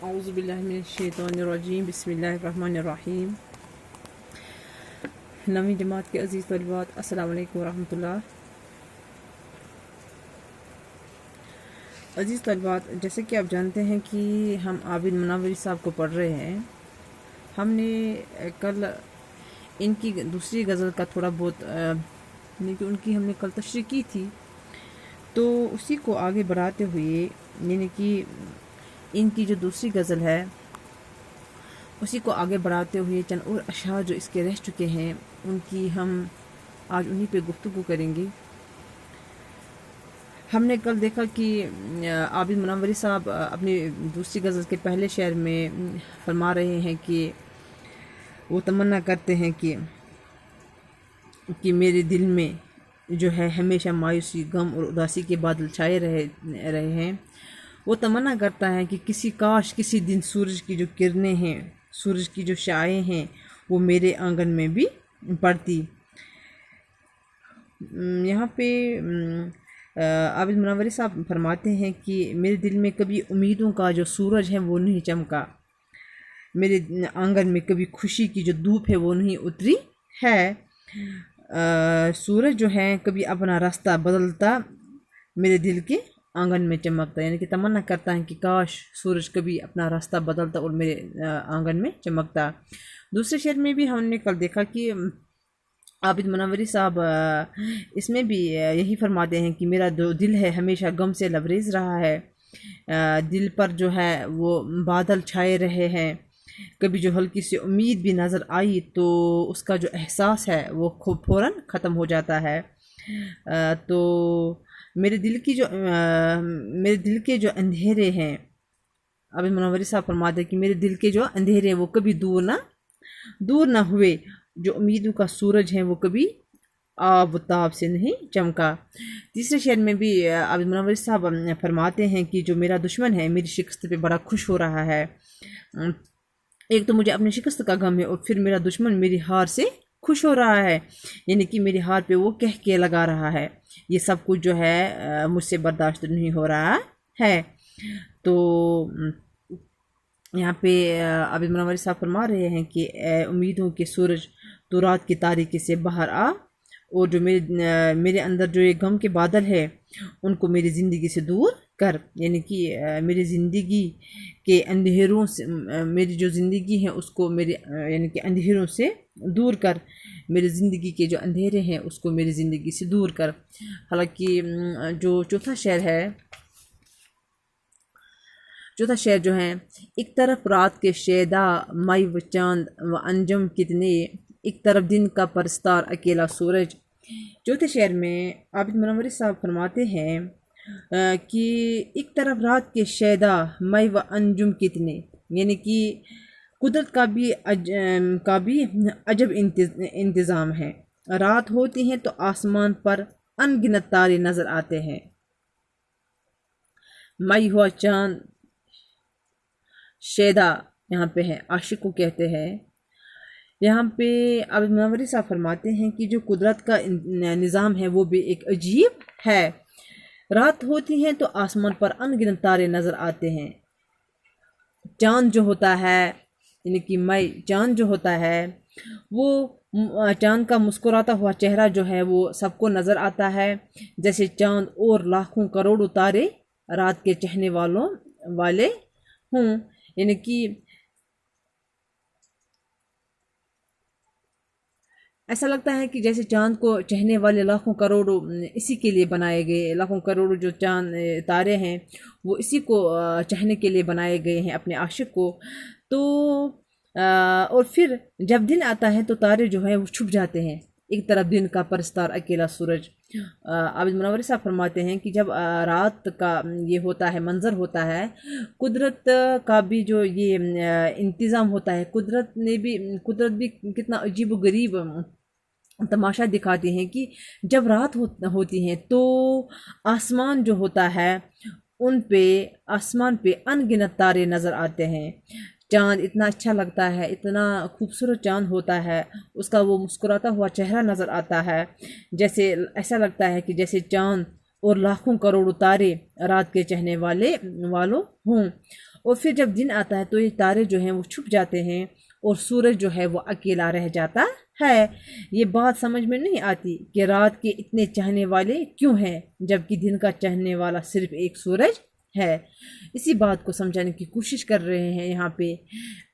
اعوذ باللہ من الشیطان الرجیم، بسم اللہ الرحمن الرحیم۔ نویں جماعت کے عزیز طالبات، السلام علیکم ورحمۃ اللہ۔ عزیز طالبات، جیسے کہ آپ جانتے ہیں کہ ہم عابد منوری صاحب کو پڑھ رہے ہیں۔ ہم نے کل ان کی دوسری غزل کا تھوڑا بہت یعنی کہ ان کی ہم نے کل تشریح کی تھی، تو اسی کو آگے بڑھاتے ہوئے یعنی کہ ان کی جو دوسری غزل ہے اسی کو آگے بڑھاتے ہوئے چند اور اشعار جو اس کے رہ چکے ہیں ان کی ہم آج انہی پہ گفتگو کریں گے۔ ہم نے کل دیکھا کہ عابد منوری صاحب اپنی دوسری غزل کے پہلے شعر میں فرما رہے ہیں کہ وہ تمنا کرتے ہیں کہ میرے دل میں جو ہے ہمیشہ مایوسی، غم اور اداسی کے بادل چھائے رہے ہیں۔ وہ تمنا کرتا ہے کہ کاش کسی دن سورج کی جو کرنیں ہیں، سورج کی جو شعاعیں ہیں، وہ میرے آنگن میں بھی پڑتی۔ یہاں پہ عابد منوری صاحب فرماتے ہیں کہ میرے دل میں کبھی امیدوں کا جو سورج ہے وہ نہیں چمکا، میرے آنگن میں کبھی خوشی کی جو دھوپ ہے وہ نہیں اتری ہے۔ سورج جو ہے کبھی اپنا راستہ بدلتا میرے دل کے آنگن میں چمکتا، یعنی کہ تمنا کرتا ہے کہ کاش سورج کبھی اپنا راستہ بدلتا اور میرے آنگن میں چمکتا۔ دوسرے شعر میں بھی ہم نے کل دیکھا کہ عابد منوری صاحب اس میں بھی یہی فرماتے ہیں کہ میرا جو دل ہے ہمیشہ غم سے لبریز رہا ہے، دل پر جو ہے وہ بادل چھائے رہے ہیں، کبھی جو ہلکی سی امید بھی نظر آئی تو اس کا جو احساس ہے وہ فوراً ختم ہو جاتا ہے۔ تو میرے دل کے جو اندھیرے ہیں، عابد منوری صاحب فرماتے ہیں کہ میرے دل کے جو اندھیرے ہیں وہ کبھی دور نہ ہوئے، جو امیدوں کا سورج ہے وہ کبھی آب و تاب سے نہیں چمکا۔ تیسرے شعر میں بھی عابد منوری صاحب فرماتے ہیں کہ جو میرا دشمن ہے میری شکست پہ بڑا خوش ہو رہا ہے، ایک تو مجھے اپنی شکست کا غم ہے اور پھر میرا دشمن میری ہار سے خوش ہو رہا ہے، یعنی کہ میری ہار پہ وہ کہہ کے لگا رہا ہے، یہ سب کچھ جو ہے مجھ سے برداشت نہیں ہو رہا ہے۔ تو یہاں پہ عابد منوری صاحب فرما رہے ہیں کہ اے امیدوں کے سورج، تو رات کی تاریکی سے باہر آ، اور جو میرے اندر جو یہ غم کے بادل ہے ان کو میری زندگی سے دور کر، یعنی کہ میری زندگی کے اندھیروں سے، میری جو زندگی ہے اس کو میرے یعنی کہ اندھیروں سے دور کر، میری زندگی کے جو اندھیرے ہیں اس کو میری زندگی سے دور کر۔ حالانکہ جو چوتھا شعر جو ہے، ایک طرف رات کے شیدا مائی و چاند و انجم کتنے، ایک طرف دن کا پرستار اکیلا سورج۔ چوتھے شعر میں عابد منوری صاحب فرماتے ہیں کہ ایک طرف رات کے شیدا مائی و انجم کتنے، یعنی کہ قدرت کا بھی عجب انتظام ہے۔ رات ہوتی ہے تو آسمان پر ان گنت تارے نظر آتے ہیں، مائی ہوا چاند، شیدا یہاں پہ ہے عاشق کو کہتے ہیں۔ یہاں پہ عابد منوری صاحب فرماتے ہیں کہ جو قدرت کا نظام ہے وہ بھی ایک عجیب ہے۔ رات ہوتی ہے تو آسمان پر ان گنت تارے نظر آتے ہیں، چاند جو ہوتا ہے یعنی کہ چاند جو ہوتا ہے وہ چاند کا مسکراتا ہوا چہرہ جو ہے وہ سب کو نظر آتا ہے، جیسے چاند اور لاکھوں کروڑوں تارے رات کے چہنے والے ہوں، یعنی کہ ایسا لگتا ہے کہ جیسے چاند کو چہنے والے لاکھوں کروڑوں اسی کے لیے بنائے گئے، لاکھوں کروڑوں جو چاند تارے ہیں وہ اسی کو چہنے کے لیے بنائے گئے ہیں اپنے عاشق کو۔ تو اور پھر جب دن آتا ہے تو تارے جو ہیں وہ چھپ جاتے ہیں، ایک طرف دن کا پرستار اکیلا سورج۔ عابد منوری صاحب فرماتے ہیں کہ جب رات کا یہ ہوتا ہے، منظر ہوتا ہے، قدرت کا بھی جو یہ انتظام ہوتا ہے، قدرت بھی کتنا عجیب و غریب تماشا دکھاتی ہیں کہ جب رات ہوتی ہے تو آسمان جو ہوتا ہے آسمان پہ ان گنت تارے نظر آتے ہیں، چاند اتنا اچھا لگتا ہے، اتنا خوبصورت چاند ہوتا ہے، اس کا وہ مسکراتا ہوا چہرہ نظر آتا ہے، جیسے ایسا لگتا ہے کہ جیسے چاند اور لاکھوں کروڑوں تارے رات کے چہنے والوں ہوں، اور پھر جب دن آتا ہے تو یہ تارے جو ہیں وہ چھپ جاتے ہیں اور سورج جو ہے وہ اکیلا رہ جاتا ہے۔ یہ بات سمجھ میں نہیں آتی کہ رات کے اتنے چاہنے والے کیوں ہیں جبکہ دن کا چاہنے والا صرف ایک سورج ہے۔ اسی بات کو سمجھانے کی کوشش کر رہے ہیں یہاں پہ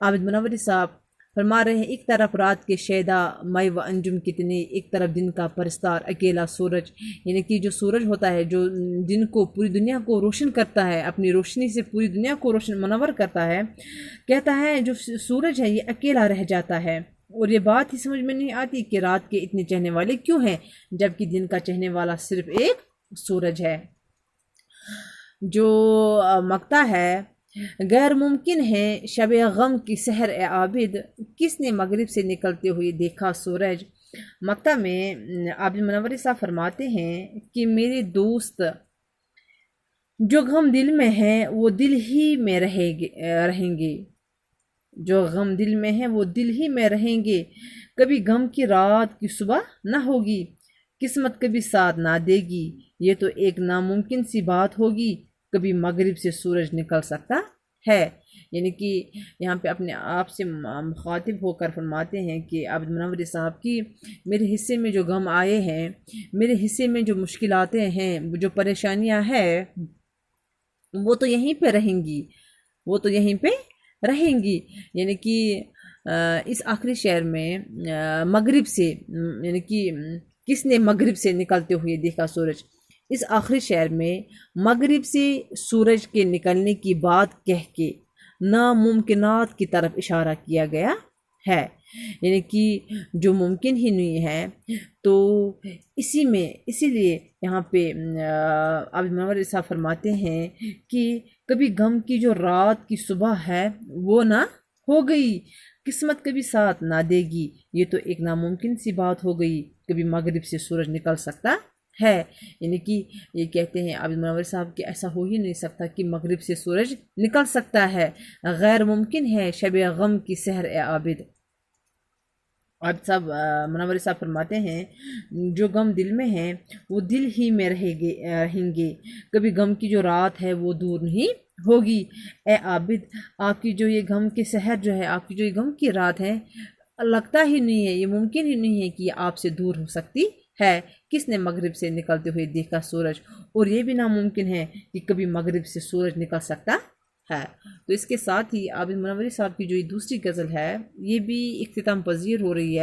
عابد منوری صاحب۔ فرما رہے ہیں ایک طرف رات کے شیدا مئی و انجم کتنے، ایک طرف دن کا پرستار اکیلا سورج، یعنی کہ جو سورج ہوتا ہے جو دن کو پوری دنیا کو روشن کرتا ہے، اپنی روشنی سے پوری دنیا کو روشن منور کرتا ہے، کہتا ہے جو سورج ہے یہ اکیلا رہ جاتا ہے۔ اور یہ بات ہی سمجھ میں نہیں آتی کہ رات کے اتنے چہنے والے کیوں ہیں جبکہ دن کا چہنے والا صرف ایک سورج ہے۔ جو مکتا ہے غیر ممکن ہے شب غم کی سحر اے عابد، کس نے مغرب سے نکلتے ہوئے دیکھا سورج۔ مکتا میں عابد منوری صاحب فرماتے ہیں کہ میرے دوست، جو غم دل میں ہے وہ دل ہی میں رہیں گے، جو غم دل میں ہے وہ دل ہی میں رہیں گے، کبھی غم کی رات کی صبح نہ ہوگی، قسمت کبھی ساتھ نہ دے گی، یہ تو ایک ناممکن سی بات ہوگی، کبھی مغرب سے سورج نکل سکتا ہے۔ یعنی کہ یہاں پہ اپنے آپ سے مخاطب ہو کر فرماتے ہیں کہ عابد منوری صاحب کی میرے حصے میں جو غم آئے ہیں، میرے حصے میں جو مشکلاتیں ہیں، جو پریشانیاں ہیں، وہ تو یہیں پہ رہیں گی، وہ تو یہیں پہ رہیں گی۔ یعنی کہ اس آخری شعر میں مغرب سے، یعنی کہ کس نے مغرب سے نکلتے ہوئے دیکھا سورج، اس آخری شعر میں مغرب سے سورج کے نکلنے کی بات کہہ کے ناممکنات کی طرف اشارہ کیا گیا ہے، یعنی کہ جو ممکن ہی نہیں ہے۔ تو اسی لیے یہاں پہ عابد منوری صاحب فرماتے ہیں کہ کبھی غم کی جو رات کی صبح ہے وہ نہ ہو گئی، قسمت کبھی ساتھ نہ دے گی، یہ تو ایک ناممکن سی بات ہو گئی، کبھی مغرب سے سورج نکل سکتا ہے۔ یعنی کہ یہ کہتے ہیں عابد منوری صاحب کہ ایسا ہو ہی نہیں سکتا کہ مغرب سے سورج نکل سکتا ہے، غیر ممکن ہے شب غم کی سحر اے عابد۔ عابد صاحب منوری صاحب فرماتے ہیں جو غم دل میں ہے وہ دل ہی میں رہیں گے، کبھی غم کی جو رات ہے وہ دور نہیں ہوگی۔ اے عابد، آپ کی جو یہ غم کی سحر جو ہے، آپ کی جو یہ غم کی رات ہے، لگتا ہی نہیں ہے، یہ ممکن ہی نہیں ہے کہ یہ آپ سے دور ہو سکتی ہے۔ کس نے مغرب سے نکلتے ہوئے دیکھا سورج، اور یہ بھی ناممکن ہے کہ کبھی مغرب سے سورج نکل سکتا ہے۔ تو اس کے ساتھ ہی عابد منوری صاحب کی جو یہ دوسری غزل ہے یہ بھی اختتام پذیر ہو رہی ہے۔